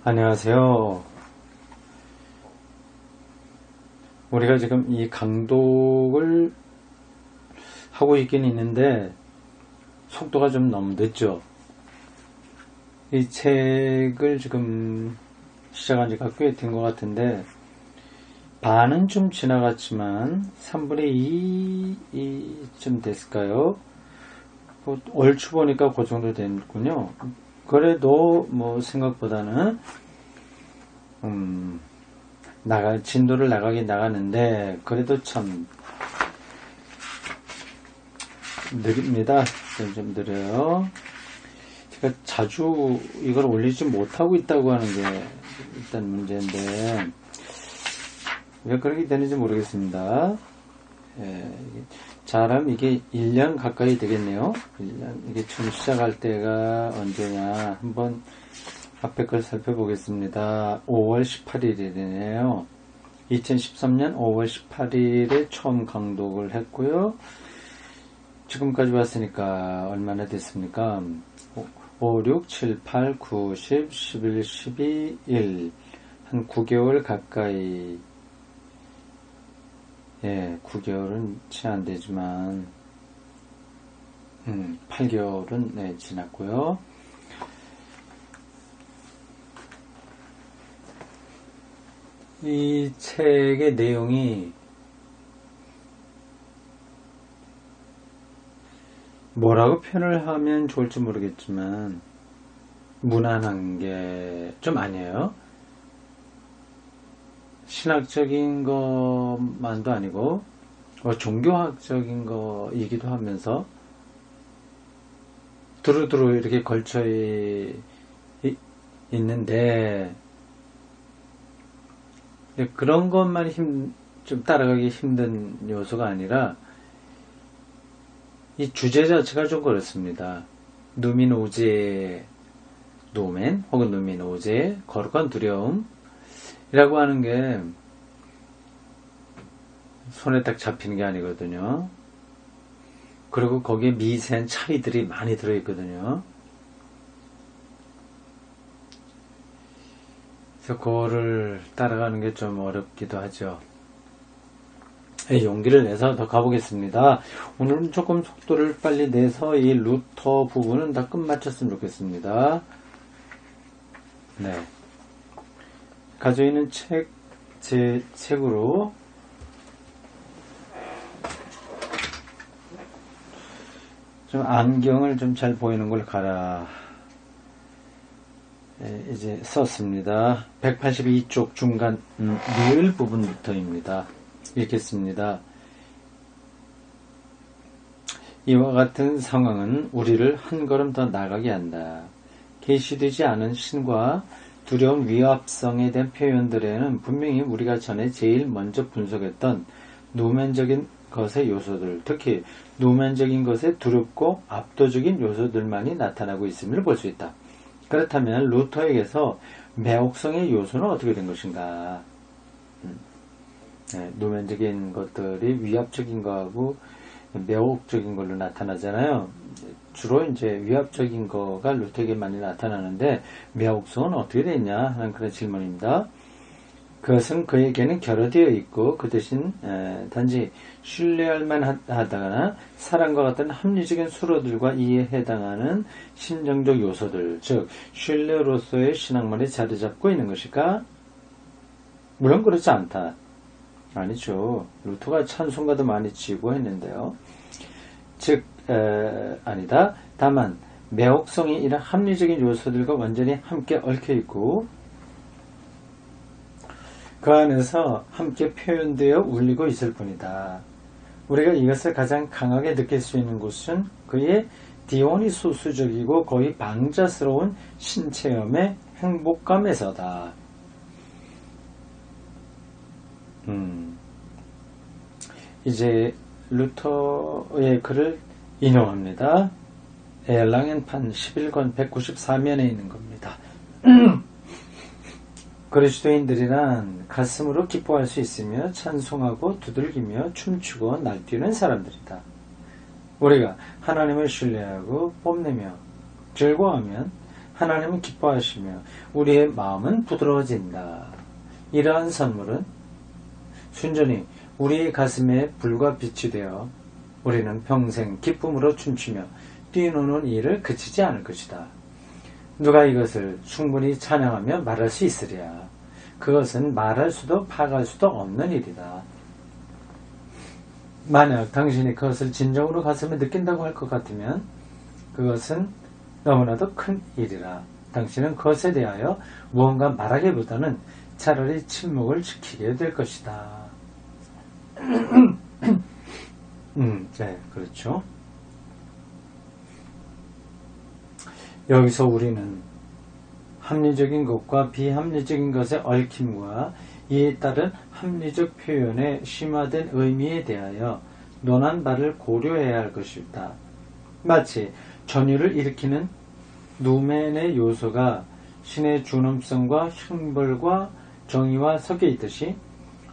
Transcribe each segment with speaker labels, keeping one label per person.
Speaker 1: 안녕하세요. 우리가 지금 이 강독을 하고 있긴 있는데 속도가 좀 너무 늦죠. 이 책을 지금 시작한 지가 꽤 된 것 같은데 반은 좀 지나갔지만 3분의 2쯤 됐을까요? 얼추 보니까 그 정도 됐군요. 그래도 뭐 생각보다는 진도를 나가긴 나가는데 그래도 참 느립니다. 좀 느려요. 제가 자주 이걸 올리지 못하고 있다고 하는 게 일단 문제인데 왜 그렇게 되는지 모르겠습니다. 잘하면 이게 1년 가까이 되겠네요. 1년. 이게 처음 시작할 때가 언제냐 한번 앞에 걸 살펴보겠습니다. 5월 18일이네요. 2013년 5월 18일에 처음 강독을 했고요. 지금까지 왔으니까 얼마나 됐습니까? 5, 6, 7, 8, 9, 10, 11, 12, 1. 한 9개월 가까이. 9개월은 채 안 되지만, 8개월은 지났고요. 이 책의 내용이 뭐라고 표현을 하면 좋을지 모르겠지만 무난한 게 좀 아니에요. 신학적인 것만도 아니고 종교학적인 거이기도 하면서 두루두루 이렇게 걸쳐 있는데 그런 것만 좀 따라가기 힘든 요소가 아니라 이 주제 자체가 좀 그렇습니다. 누민 오제, 노멘 혹은 누민 오제, 거룩한 두려움 이라고 하는 게 손에 딱 잡히는 게 아니거든요. 그리고 거기에 미세한 차이들이 많이 들어있거든요. 그래서 그거를 따라가는 게 좀 어렵기도 하죠. 용기를 내서 더 가보겠습니다. 오늘은 조금 속도를 빨리 내서 이 루터 부분은 다 끝마쳤으면 좋겠습니다. 네. 가지고 있는 제 책으로 좀 안경을 좀 잘 보이는 걸 가라. 이제 썼습니다. 182쪽 중간 늘 부분부터입니다. 읽겠습니다. 이와 같은 상황은 우리를 한 걸음 더 나가게 한다. 계시되지 않은 신과 두려운 위압성에 대한 표현들에는 분명히 우리가 전에 제일 먼저 분석했던 노면적인 것의 요소들, 특히 노면적인 것의 두렵고 압도적인 요소들만이 나타나고 있음을 볼 수 있다. 그렇다면 루터에게서 매혹성의 요소는 어떻게 된 것인가? 노면적인 것들이 위압적인 거하고 매혹적인 걸로 나타나잖아요. 주로 이제 위압적인 거가 루터에게 많이 나타나는데 매혹성은 어떻게 됐냐 하는 그런 질문입니다. 그것은 그에게는 결여되어 있고 그 대신 단지 신뢰할 만하다거나 사랑과 같은 합리적인 수로들과 이에 해당하는 심정적 요소들, 즉 신뢰로서의 신앙만이 자리 잡고 있는 것일까? 물론 그렇지 않다. 아니죠. 루터가 찬송가도 많이 지고 했는데요. 즉 아니다. 다만 매혹성이 이런 합리적인 요소들과 완전히 함께 얽혀있고 그 안에서 함께 표현되어 울리고 있을 뿐이다. 우리가 이것을 가장 강하게 느낄 수 있는 곳은 그의 디오니소스적이고 거의 방자스러운 신체험의 행복감에서다. 이제 루터의 글을 인용합니다. 랑엔판 11권 194면에 있는 겁니다. 그리스도인들이란 가슴으로 기뻐할 수 있으며 찬송하고 두들기며 춤추고 날뛰는 사람들이다. 우리가 하나님을 신뢰하고 뽐내며 즐거워하면 하나님은 기뻐하시며 우리의 마음은 부드러워진다. 이러한 선물은 순전히 우리의 가슴에 불과 빛이 되어 우리는 평생 기쁨으로 춤추며 뛰노는 일을 그치지 않을 것이다. 누가 이것을 충분히 찬양하며 말할 수 있으랴. 그것은 말할 수도 파악할 수도 없는 일이다. 만약 당신이 그것을 진정으로 가슴에 느낀다고 할 것 같으면 그것은 너무나도 큰 일이라. 당신은 그것에 대하여 무언가 말하기보다는 차라리 침묵을 지키게 될 것이다. 네, 그렇죠. 여기서 우리는 합리적인 것과 비합리적인 것의 얽힘과 이에 따른 합리적 표현의 심화된 의미에 대하여 논한 바를 고려해야 할 것이다. 마치 전율을 일으키는 누멘의 요소가 신의 준엄성과 형벌과 정의와 섞여 있듯이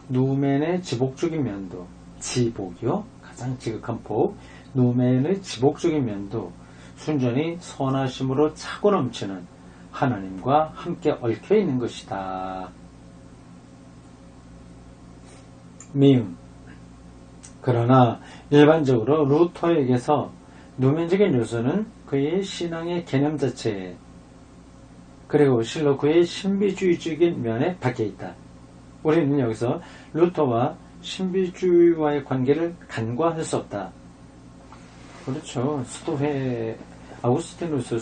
Speaker 1: 누멘의 지복적인 면도, 지복이요, 가장 지극한 복, 누멘의 지복적인 면도 순전히 선하심으로 차고 넘치는 하나님과 함께 얽혀 있는 것이다. 미음. 그러나 일반적으로 루터에게서 누멘적인 요소는 그의 신앙의 개념 자체에 그리고 실로 그의 신비주의적인 면에 박혀 있다. 우리는 여기서 루터와 신비주의와의 관계를 간과할 수 없다. 그렇죠. 수도회 아우구스티누스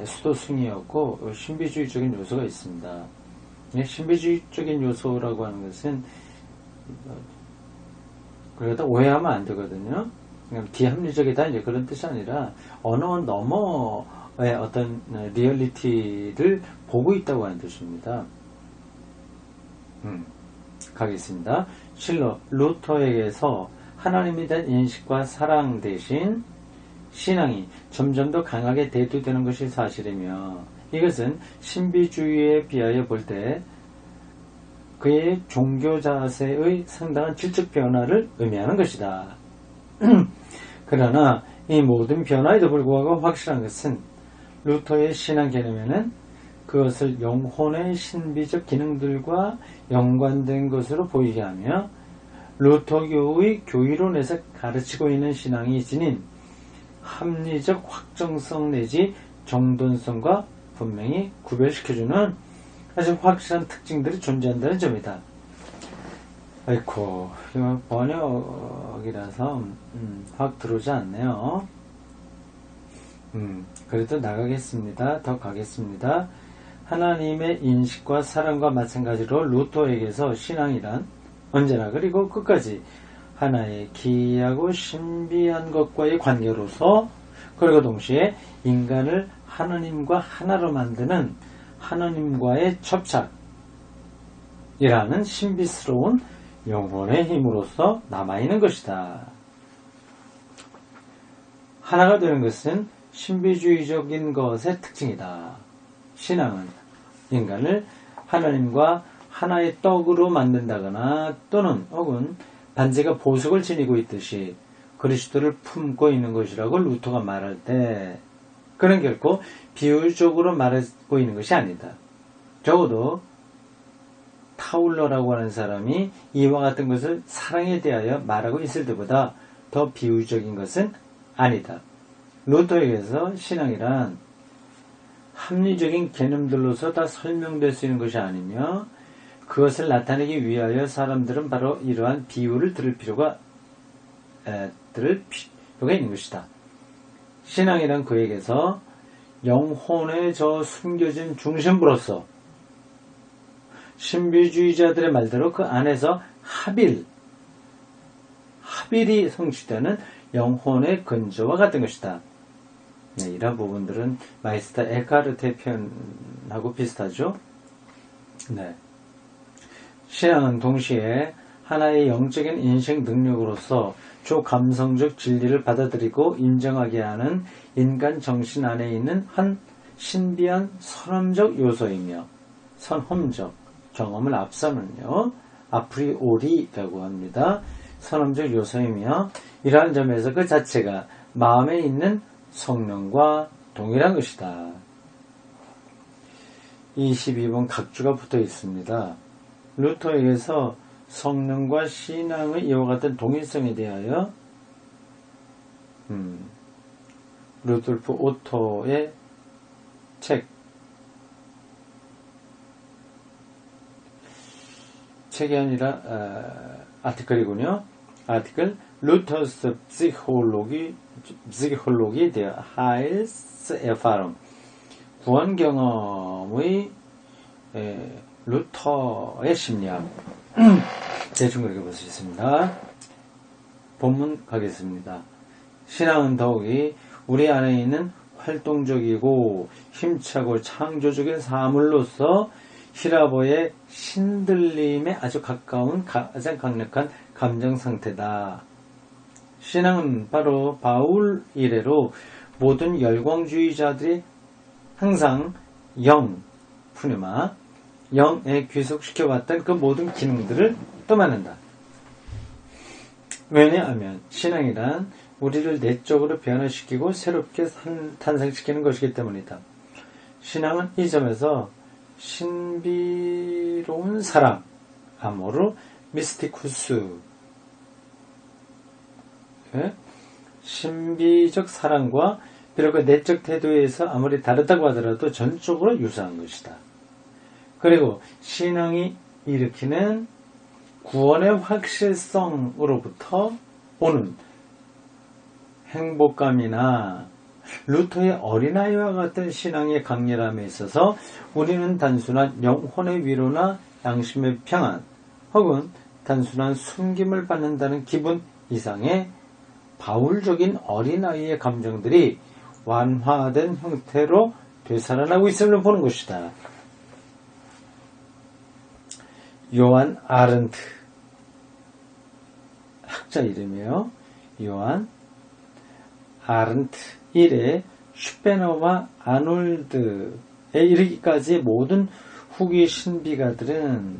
Speaker 1: 수도승이었고 신비주의적인 요소가 있습니다. 신비주의적인 요소라고 하는 것은 그러다 오해하면 안 되거든요. 비합리적이다 이제 그런 뜻이 아니라 어느 너머의 어떤 리얼리티를 보고 있다고 하는 뜻입니다. 가겠습니다. 실로 루터에게서 하나님에 대한 인식과 사랑 대신 신앙이 점점 더 강하게 대두되는 것이 사실이며 이것은 신비주의에 비하여 볼 때 그의 종교 자세의 상당한 질적 변화를 의미하는 것이다. 그러나 이 모든 변화에도 불구하고 확실한 것은 루터의 신앙 개념에는 그것을 영혼의 신비적 기능들과 연관된 것으로 보이게 하며 루터교의 교이론에서 가르치고 있는 신앙이 지닌 합리적 확정성 내지 정돈성과 분명히 구별시켜주는 아주 확실한 특징들이 존재한다는 점이다. 아이고, 이거 번역이라서 확 들어오지 않네요. 그래도 나가겠습니다. 더 가겠습니다. 하나님의 인식과 사랑과 마찬가지로 루터에게서 신앙이란 언제나 그리고 끝까지 하나의 기이하고 신비한 것과의 관계로서 그리고 동시에 인간을 하나님과 하나로 만드는 하나님과의 접착이라는 신비스러운 영혼의 힘으로서 남아있는 것이다. 하나가 되는 것은 신비주의적인 것의 특징이다. 신앙은 인간을 하나님과 하나의 떡으로 만든다거나 또는 혹은 반지가 보석을 지니고 있듯이 그리스도를 품고 있는 것이라고 루터가 말할 때 그는 결코 비유적으로 말하고 있는 것이 아니다. 적어도 타울러라고 하는 사람이 이와 같은 것을 사랑에 대하여 말하고 있을 때보다 더 비유적인 것은 아니다. 루터에게서 신앙이란 합리적인 개념들로서 다 설명될 수 있는 것이 아니며 그것을 나타내기 위하여 사람들은 바로 이러한 비유를 들을 필요가 있는 것이다. 신앙이란 그에게서 영혼의 저 숨겨진 중심부로서 신비주의자들의 말대로 그 안에서 합일이 성취되는 영혼의 근저와 같은 것이다. 네, 이런 부분들은 마이스터 에카르트의 표현하고 비슷하죠. 네. 신앙은 동시에 하나의 영적인 인식 능력으로서 초감성적 진리를 받아들이고 인정하게 하는 인간 정신 안에 있는 한 신비한 선험적 요소이며 선험적 경험을 앞서는요 아프리오리라고 합니다. 선험적 요소이며 이러한 점에서 그 자체가 마음에 있는 성령과 동일한 것이다. 22번 각주가 붙어 있습니다. 루터에게서 성령과 신앙의 이와 같은 동일성에 대하여 루돌프 오토의 책이 아니라 아티클이군요. 아티클 루터스 Psychologie der Heilserfahrung 구원 경험의 루터의 심리학 대충 그렇게 볼 수 있습니다. 본문 가겠습니다. 신앙은 더욱이 우리 안에 있는 활동적이고 힘차고 창조적인 사물로서 히라보의 신들림에 아주 가까운 가장 강력한 감정 상태다. 신앙은 바로 바울 이래로 모든 열광주의자들이 항상 푸네마, 영에 귀속시켜왔던 그 모든 기능들을 떠맡는다. 왜냐하면 신앙이란 우리를 내적으로 변화시키고 새롭게 탄생시키는 것이기 때문이다. 신앙은 이 점에서 신비로운 사랑, 아모르 미스티쿠스, 신비적 사랑과 비록 그 내적 태도에서 아무리 다르다고 하더라도 전적으로 유사한 것이다. 그리고 신앙이 일으키는 구원의 확실성으로부터 오는 행복감이나 루터의 어린아이와 같은 신앙의 강렬함에 있어서 우리는 단순한 영혼의 위로나 양심의 평안 혹은 단순한 숨김을 받는다는 기분 이상의 바울적인 어린아이의 감정들이 완화된 형태로 되살아나고 있음을 보는 것이다. 요한 아른트 학자 이름이에요. 요한 아른트 1에 슈페너와 아놀드에 이르기까지 모든 후기 신비가들은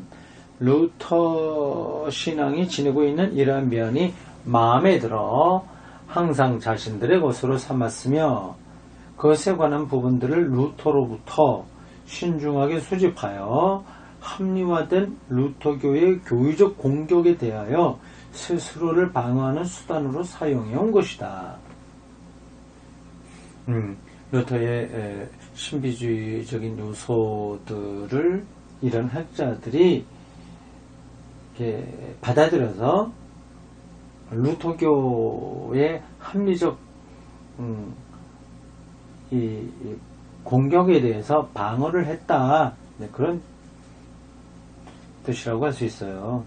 Speaker 1: 루터 신앙이 지니고 있는 이러한 면이 마음에 들어 항상 자신들의 것으로 삼았으며 그것에 관한 부분들을 루터로부터 신중하게 수집하여 합리화된 루터교의 교의적 공격에 대하여 스스로를 방어하는 수단으로 사용해 온 것이다. 루터의 신비주의적인 요소들을 이런 학자들이 이렇게 받아들여서 루터교의 합리적 이 공격에 대해서 방어를 했다. 네, 그런 뜻이라고 할 수 있어요.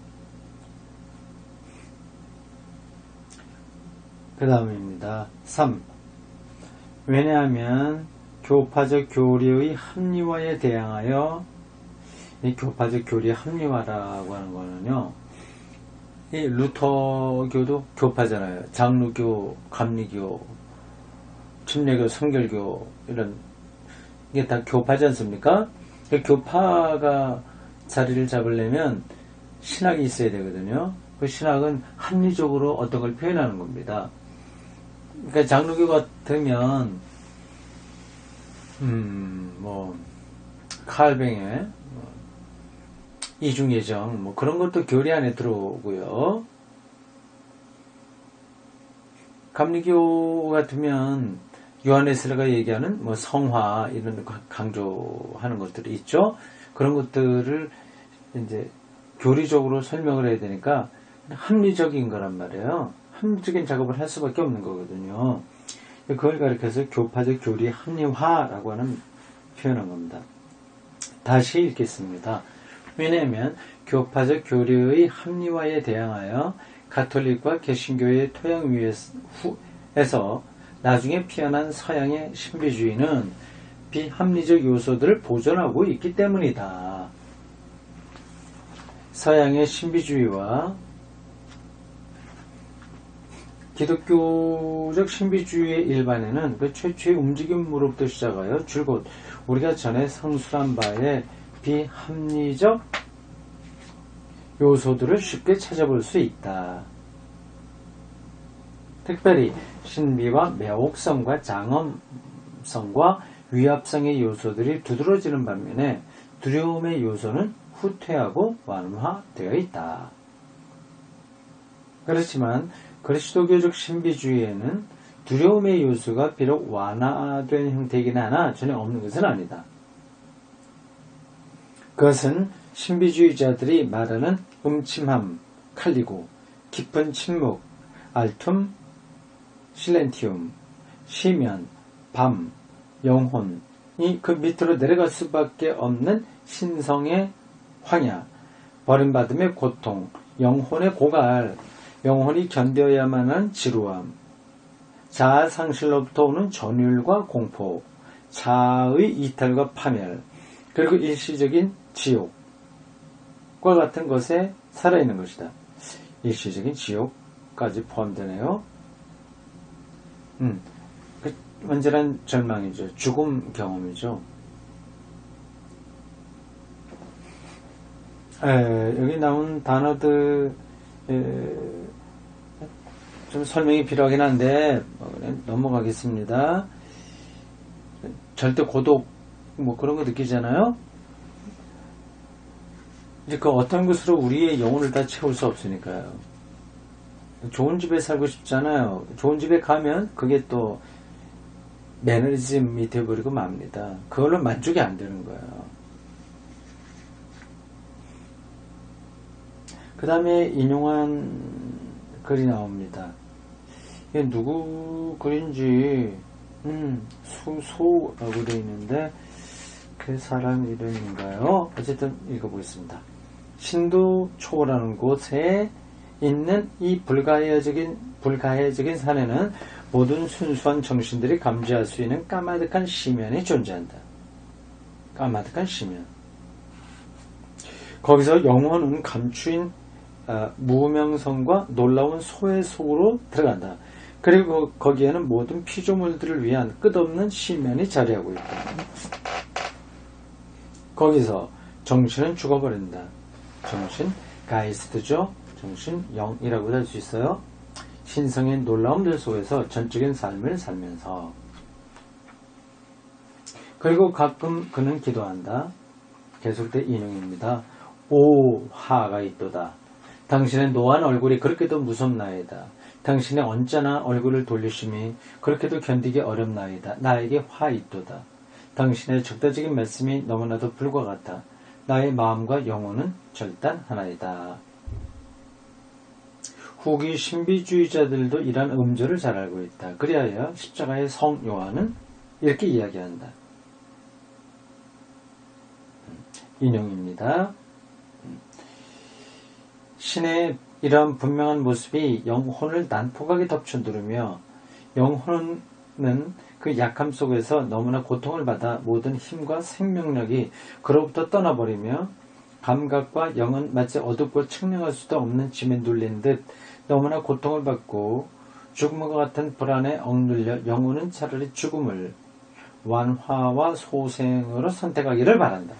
Speaker 1: 그 다음입니다. 3. 왜냐하면 교파적 교리의 합리화에 대항하여 이 교파적 교리의 합리화라고 하는 거는요. 이 루터교도 교파잖아요. 장로교, 감리교, 침례교, 성결교 이런 이게 다 교파지 않습니까? 교파가 자리를 잡으려면 신학이 있어야 되거든요. 그 신학은 합리적으로 어떤 걸 표현하는 겁니다. 그러니까 장로교 같으면 칼뱅의 이중예정 그런 것도 교리 안에 들어오고요. 감리교 같으면 요한네스레가 얘기하는 성화 이런 거 강조하는 것들이 있죠. 그런 것들을 이제 교리적으로 설명을 해야 되니까 합리적인 거란 말이에요. 합리적인 작업을 할 수밖에 없는 거거든요. 그걸 가리켜서 교파적 교리 합리화라고 하는 표현한 겁니다. 다시 읽겠습니다. 왜냐하면 교파적 교리의 합리화에 대항하여 가톨릭과 개신교의 토양 위에서 나중에 피어난 서양의 신비주의는 비합리적 요소들을 보존하고 있기 때문이다. 서양의 신비주의와 기독교적 신비주의의 일반에는 그 최초의 움직임으로부터 시작하여 줄곧 우리가 전에 상술한 바에 비합리적 요소들을 쉽게 찾아볼 수 있다. 특별히 신비와 매혹성과 장엄성 위압성과 위압성의 요소들이 두드러지는 반면에 두려움의 요소는 후퇴하고 완화되어 있다. 그렇지만 그리스도교적 신비주의에는 두려움의 요소가 비록 완화된 형태이긴 하나 전혀 없는 것은 아니다. 그것은 신비주의자들이 말하는 음침함, 칼리고, 깊은 침묵, 알툼, 실렌티움, 쉬면, 밤, 영혼이 그 밑으로 내려갈 수밖에 없는 신성의 황야, 버림받음의 고통, 영혼의 고갈, 영혼이 견뎌야만 하는 지루함, 자아 상실로부터 오는 전율과 공포, 자아의 이탈과 파멸, 그리고 일시적인 지옥과 같은 것에 살아있는 것이다. 일시적인 지옥까지 포함되네요. 그 완전한 절망이죠. 죽음 경험이죠. 여기 나온 단어들 좀 설명이 필요하긴 한데 넘어가겠습니다. 절대 고독 뭐 그런 거 느끼잖아요. 이제 그 어떤 것으로 우리의 영혼을 다 채울 수 없으니까요. 좋은 집에 살고 싶잖아요. 좋은 집에 가면 그게 또 매너리즘이 되어버리고 맙니다. 그걸로 만족이 안 되는 거예요. 그 다음에 인용한 글이 나옵니다. 이게 누구 글인지 수소라고 되어 있는데 그 사람 이름인가요? 어쨌든 읽어보겠습니다. 신도 초라는 곳에 있는 이 불가해적인 산에는 모든 순수한 정신들이 감지할 수 있는 까마득한 시면이 존재한다. 까마득한 시면. 거기서 영혼은 감추인 무명성과 놀라운 소의 속으로 들어간다. 그리고 거기에는 모든 피조물들을 위한 끝없는 시면이 자리하고 있다. 거기서 정신은 죽어버린다. 정신, 가이스트죠. 정신, 영이라고도 할 수 있어요. 신성의 놀라움들 속에서 전적인 삶을 살면서. 그리고 가끔 그는 기도한다. 계속된 인용입니다. 오 하가 있도다. 당신의 노한 얼굴이 그렇게도 무섭나이다. 당신의 언짢아 얼굴을 돌리심이 그렇게도 견디기 어렵나이다. 나에게 화 있도다. 당신의 적대적인 말씀이 너무나도 불과 같다. 나의 마음과 영혼은 절단 하나이다. 후기 신비주의자들도 이러한 음절을 잘 알고 있다. 그리하여 십자가의 성 요한은 이렇게 이야기한다. 인용입니다. 신의 이러한 분명한 모습이 영혼을 난폭하게 덮쳐두르며 영혼은 그 약함 속에서 너무나 고통을 받아 모든 힘과 생명력이 그로부터 떠나버리며 감각과 영은 마치 어둡고 측량할 수도 없는 짐에 눌린 듯 너무나 고통을 받고 죽음과 같은 불안에 억눌려 영혼은 차라리 죽음을 완화와 소생으로 선택하기를 바란다.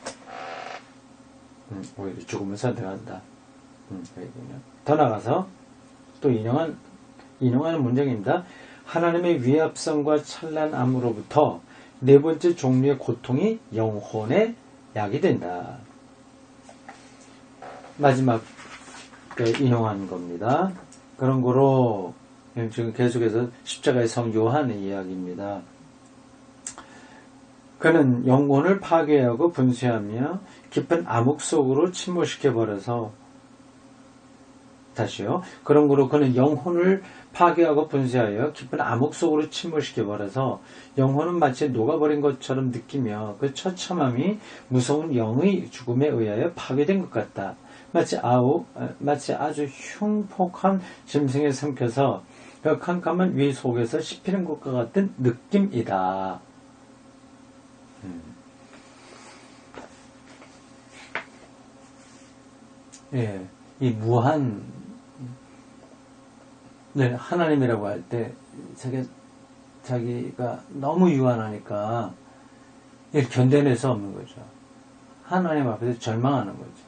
Speaker 1: 오히려 죽음을 선택한다. 더 나가서 또 인용하는 문장입니다. 하나님의 위압성과 찬란함으로부터 네 번째 종류의 고통이 영혼의 약이 된다. 마지막 인용한 겁니다. 그런 거로 지금 계속해서 십자가의 성 요한의 이야기입니다. 그는 영혼을 파괴하고 분쇄하며 깊은 암흑 속으로 침몰시켜버려서 다시요. 그런 거로 그는 영혼을 파괴하고 분쇄하여 깊은 암흑 속으로 침몰시켜버려서 영혼은 마치 녹아버린 것처럼 느끼며 그 처참함이 무서운 영의 죽음에 의하여 파괴된 것 같다. 마치 아주 흉폭한 짐승에 삼켜서 그 캄캄한 위 속에서 씹히는 것과 같은 느낌이다. 예, 이 무한 하나님이라고 할 때 자기가 너무 유한하니까 이걸 견뎌낼 수 없는 거죠. 하나님 앞에서 절망하는 거죠.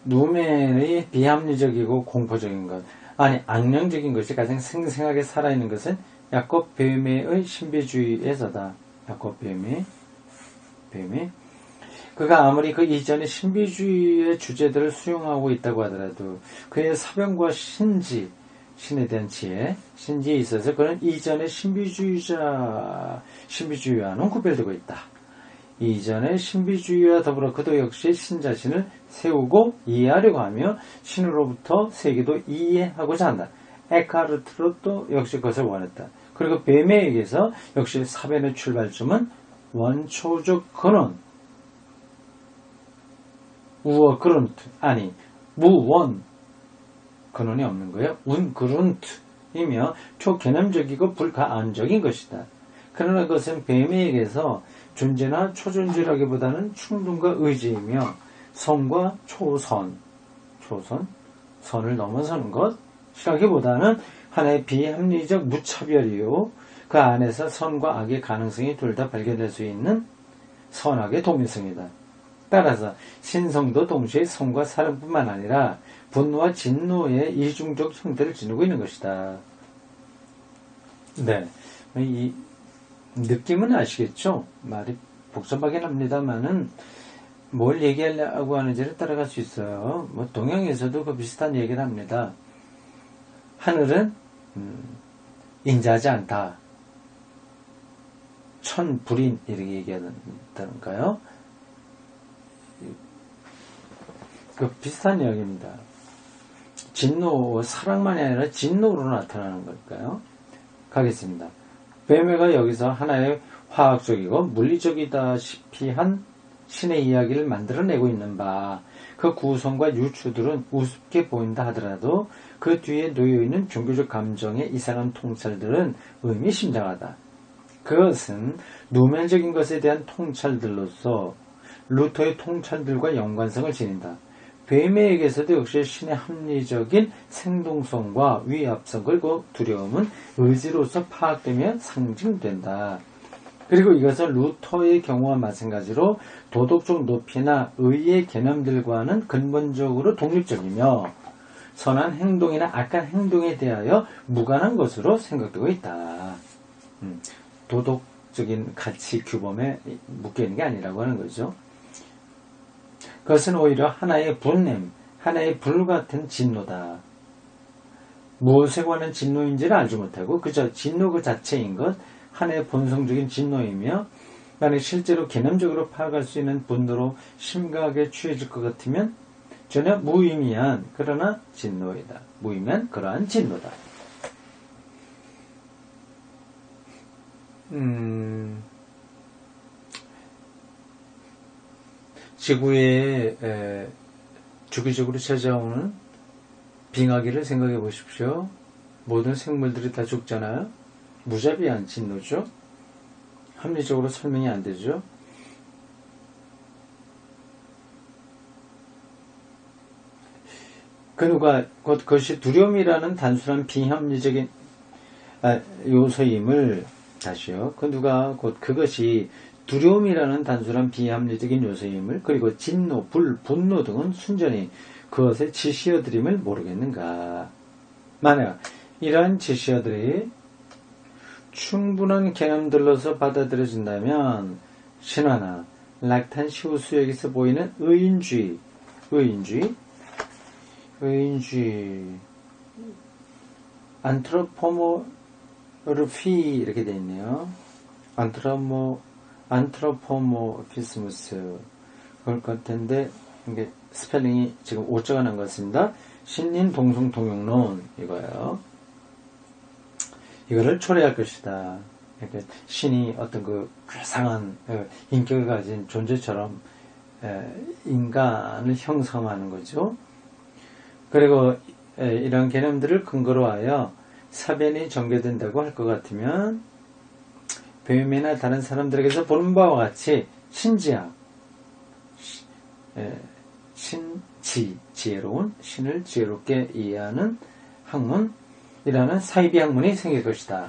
Speaker 1: 누멘의 비합리적이고 공포적인 것. 아니 악령적인 것이 가장 생생하게 살아있는 것은 야곱 뱀의 신비주의에서다. 야곱 뱀이 그가 아무리 그 이전의 신비주의의 주제들을 수용하고 있다고 하더라도 그의 사변과 신에 대한 지혜, 신지에 있어서 그는 이전의 신비주의와는 구별되고 있다. 이전의 신비주의와 더불어 그도 역시 신 자신을 세우고 이해하려고 하며 신으로부터 세계도 이해하고자 한다. 에카르트도 역시 그것을 원했다. 그리고 뱀에게서 역시 사변의 출발점은 원초적 근원, 우어그룬트, 아니 무원 근원이 없는 거예요. 운그룬트이며 초개념적이고 불가안적인 것이다. 그러나 그것은 뱀에게서 존재나 초존재라기보다는 충동과 의지이며 선과 선을 넘어서는 것이라기보다는 하나의 비합리적 무차별이요. 그 안에서 선과 악의 가능성이 둘 다 발견될 수 있는 선악의 동일성이다. 따라서 신성도 동시에 선과 사랑뿐만 아니라 분노와 진노의 이중적 형태를 지니고 있는 것이다. 네, 이 느낌은 아시겠죠? 말이 복잡하긴 합니다만은 뭘 얘기하려고 하는지를 따라갈 수 있어요. 뭐 동양에서도 그 비슷한 얘기를 합니다. 하늘은 인자하지 않다. 천불인 이렇게 얘기한다는가요? 그 비슷한 이야기입니다. 진노, 사랑만이 아니라 진노로 나타나는 걸까요? 가겠습니다. 뱀회가 여기서 하나의 화학적이고 물리적이다시피 한 신의 이야기를 만들어내고 있는 바, 그 구성과 유추들은 우습게 보인다 하더라도 그 뒤에 놓여있는 종교적 감정의 이상한 통찰들은 의미심장하다. 그것은 누면적인 것에 대한 통찰들로서 루터의 통찰들과 연관성을 지닌다. 뱀에게서도 역시 신의 합리적인 생동성과 위압성 그리고 두려움은 의지로서 파악되며 상징된다. 그리고 이것은 루터의 경우와 마찬가지로 도덕적 높이나 의의 개념들과는 근본적으로 독립적이며 선한 행동이나 악한 행동에 대하여 무관한 것으로 생각되고 있다. 도덕적인 가치 규범에 묶여있는 게 아니라고 하는 거죠. 그것은 오히려 하나의 분냄, 하나의 불같은 진노다. 무엇에 관한 진노인지를 알지 못하고 그저 진노 그 자체인 것, 하나의 본성적인 진노이며 만약 실제로 개념적으로 파악할 수 있는 분노로 심각하게 취해질 것 같으면 전혀 무의미한 그러나 진노이다. 무의미한 그러한 진노다. 지구에 주기적으로 찾아오는 빙하기를 생각해 보십시오. 모든 생물들이 다 죽잖아요. 무자비한 진노죠. 합리적으로 설명이 안 되죠. 그것이 두려움이라는 단순한 비합리적인 요소임을 다시요. 그것이 두려움이라는 단순한 비합리적인 요소임을 그리고 진노, 분노 등은 순전히 그것의 지시어들임을 모르겠는가. 만약 이러한 지시어들이 충분한 개념들로서 받아들여진다면 신화나 락탄시우스에게서 보이는 의인주의 안트로포모르피 이렇게 되어 있네요. 안트로포모피스무스 그럴 것 같은데 이게 스펠링이 지금 오자가 난 것 같습니다. 신인 동성 동용론 이거예요. 이거를 초래할 것이다. 그러니까 신이 어떤 그 괴상한 인격을 가진 존재처럼 인간을 형성하는 거죠. 그리고 이런 개념들을 근거로 하여 사변이 전개된다고 할 것 같으면 뱀이나 다른 사람들에게서 보는 바와 같이 신지학, 지혜로운 신을 지혜롭게 이해하는 학문이라는 사이비 학문이 생길 것이다.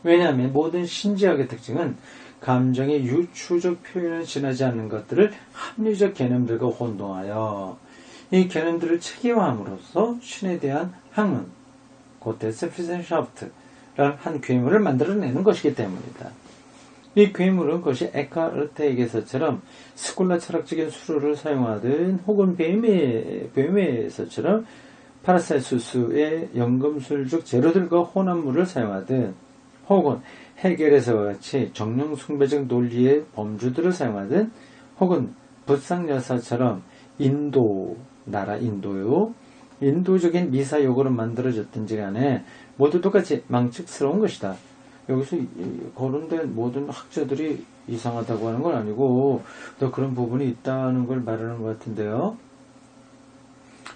Speaker 1: 왜냐하면 모든 신지학의 특징은 감정의 유추적 표현을 지나지 않는 것들을 합리적 개념들과 혼동하여 이 개념들을 체계화함으로써 신에 대한 학문, 고테스 피센샤프트라는 한 괴물을 만들어내는 것이기 때문이다. 이 괴물은 그것이 에카르테에게서처럼 스콜라 철학적인 수로를 사용하든 혹은 뱀에서처럼 파라셀수스의 연금술적 재료들과 혼합물을 사용하든 혹은 해겔에서와 같이 정령 숭배적 논리의 범주들을 사용하든 혹은 붓상여사처럼 인도적인 미사역으로 만들어졌든지 간에 모두 똑같이 망측스러운 것이다. 여기서 거론된 모든 학자들이 이상하다고 하는 건 아니고 또 그런 부분이 있다는 걸 말하는 것 같은데요.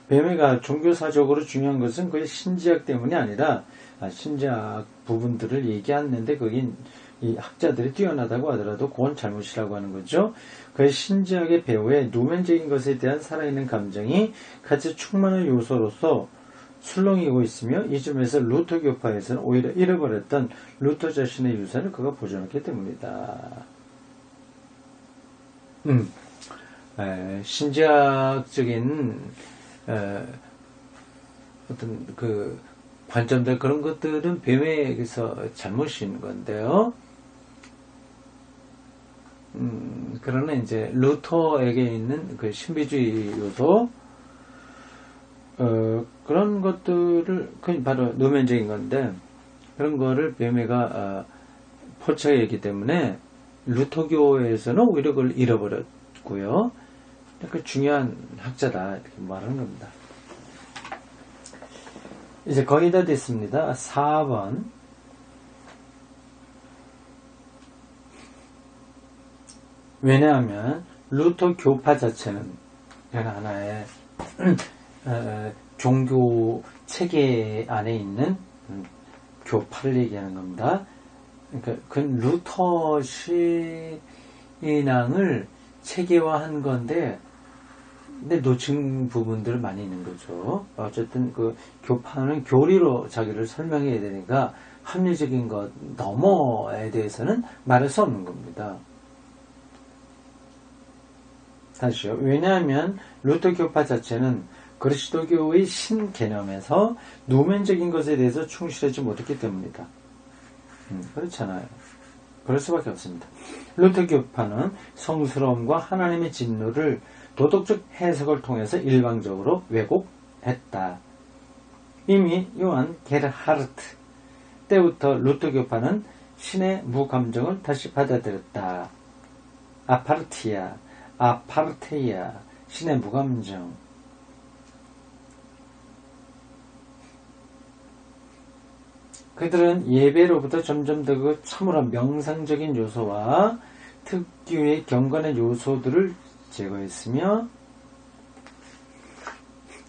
Speaker 1: 뱀해가 종교사적으로 중요한 것은 그의 신지학 때문이 아니라 신지학 부분들을 얘기하는데 거긴 이 학자들이 뛰어나다고 하더라도 그건 잘못이라고 하는 거죠. 그의 신지학의 배후에 누면적인 것에 대한 살아있는 감정이 같이 충만한 요소로서 술렁이고 있으며 이 점에서 루터 교파에서는 오히려 잃어버렸던 루터 자신의 유산을 그가 보존했기 때문이다. 신지학적인 어떤 그 관점들 그런 것들은 뱀에게서 잘못인 건데요. 그러나 이제 루터에게 있는 그 신비주의 요소 그런 것들을 그게 바로 노면적인 건데 그런 거를 뱀해가 포착했기 때문에 루터교에서는 오히려 그걸 잃어버렸고요. 그 중요한 학자다 이렇게 말하는 겁니다. 이제 거의 다 됐습니다. 4번. 왜냐하면 루터 교파 자체는 하나의 종교 체계 안에 있는 교파를 얘기하는 겁니다. 그러니까 그 루터 신앙을 체계화한 건데 근데 놓친 부분들을 많이 있는 거죠. 어쨌든 그 교파는 교리로 자기를 설명해야 되니까 합리적인 것 너머에 대해서는 말할 수 없는 겁니다. 다시요. 왜냐하면 루터 교파 자체는 그리스도교의 신 개념에서 노면적인 것에 대해서 충실하지 못했기 때문이다. 그렇잖아요. 그럴 수밖에 없습니다. 루터 교파는 성스러움과 하나님의 진노를 도덕적 해석을 통해서 일방적으로 왜곡했다. 이미 요한 게르하르트 때부터 루터 교파는 신의 무감정을 다시 받아들였다. 아파르테이아, 신의 무감정. 그들은 예배로부터 점점 더 그 참으로 명상적인 요소와 특유의 경건의 요소들을 제거했으며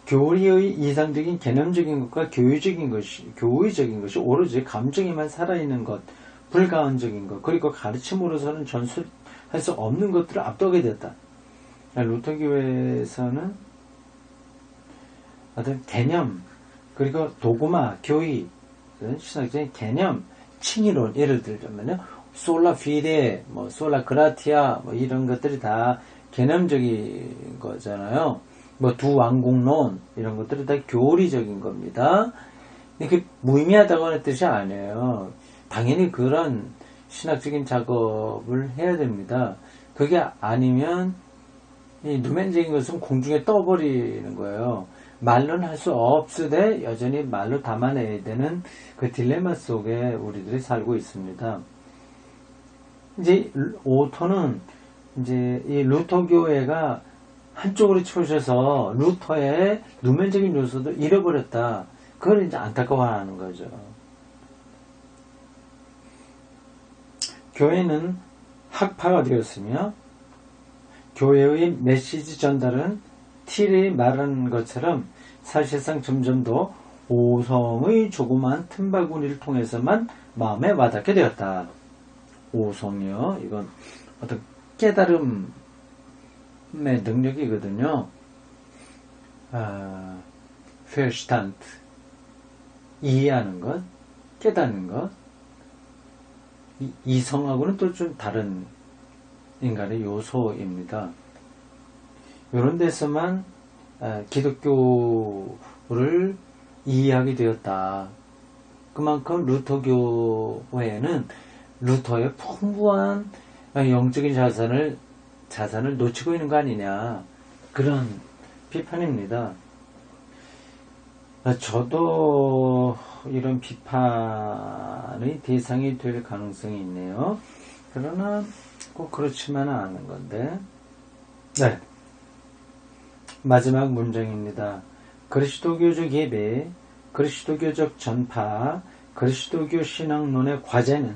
Speaker 1: 교리의 이상적인 개념적인 것과 교의적인 것이 오로지 감정에만 살아있는 것, 불가언적인 것, 그리고 가르침으로서는 전술할 수 없는 것들을 압도하게 됐다. 루터교회에서는 어떤 개념, 그리고 도구마, 교의, 신학적인 개념, 칭의론, 예를 들자면요, 솔라 피데, 솔라 그라티아, 이런 것들이 다 개념적인 거잖아요. 두 왕국론, 이런 것들이 다 교리적인 겁니다. 이게 무의미하다고 하는 뜻이 아니에요. 당연히 그런 신학적인 작업을 해야 됩니다. 그게 아니면, 이 누멘적인 것은 공중에 떠버리는 거예요. 말로는 할 수 없으되 여전히 말로 담아내야 되는 그 딜레마 속에 우리들이 살고 있습니다. 이제 오토는 이제 이 루터 교회가 한쪽으로 치우쳐서 루터의 누면적인 요소도 잃어버렸다. 그걸 이제 안타까워하는 거죠. 교회는 학파가 되었으며 교회의 메시지 전달은 틸이 말한 것처럼 사실상 점점 더 오성의 조그마한 틈바구니를 통해서만 마음에 와닿게 되었다. 오성이요. 이건 어떤 깨달음의 능력이거든요. Verstand. 이해하는 것, 깨닫는 것. 이성하고는 또 좀 다른 인간의 요소입니다. 이런 데서만 기독교를 이해하게 되었다. 그만큼 루터교회는 루터의 풍부한 영적인 자산을 놓치고 있는 거 아니냐. 그런 비판입니다. 저도 이런 비판의 대상이 될 가능성이 있네요. 그러나 꼭 그렇지만은 않은 건데. 네. 마지막 문장입니다. 그리스도교적 예배, 그리스도교적 전파, 그리스도교 신앙론의 과제는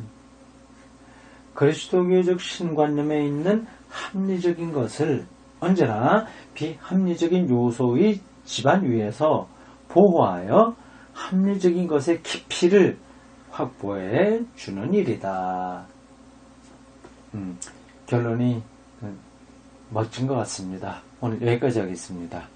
Speaker 1: 그리스도교적 신관념에 있는 합리적인 것을 언제나 비합리적인 요소의 기반 위에서 보호하여 합리적인 것의 깊이를 확보해 주는 일이다. 결론이 멋진 것 같습니다. 오늘 여기까지 하겠습니다.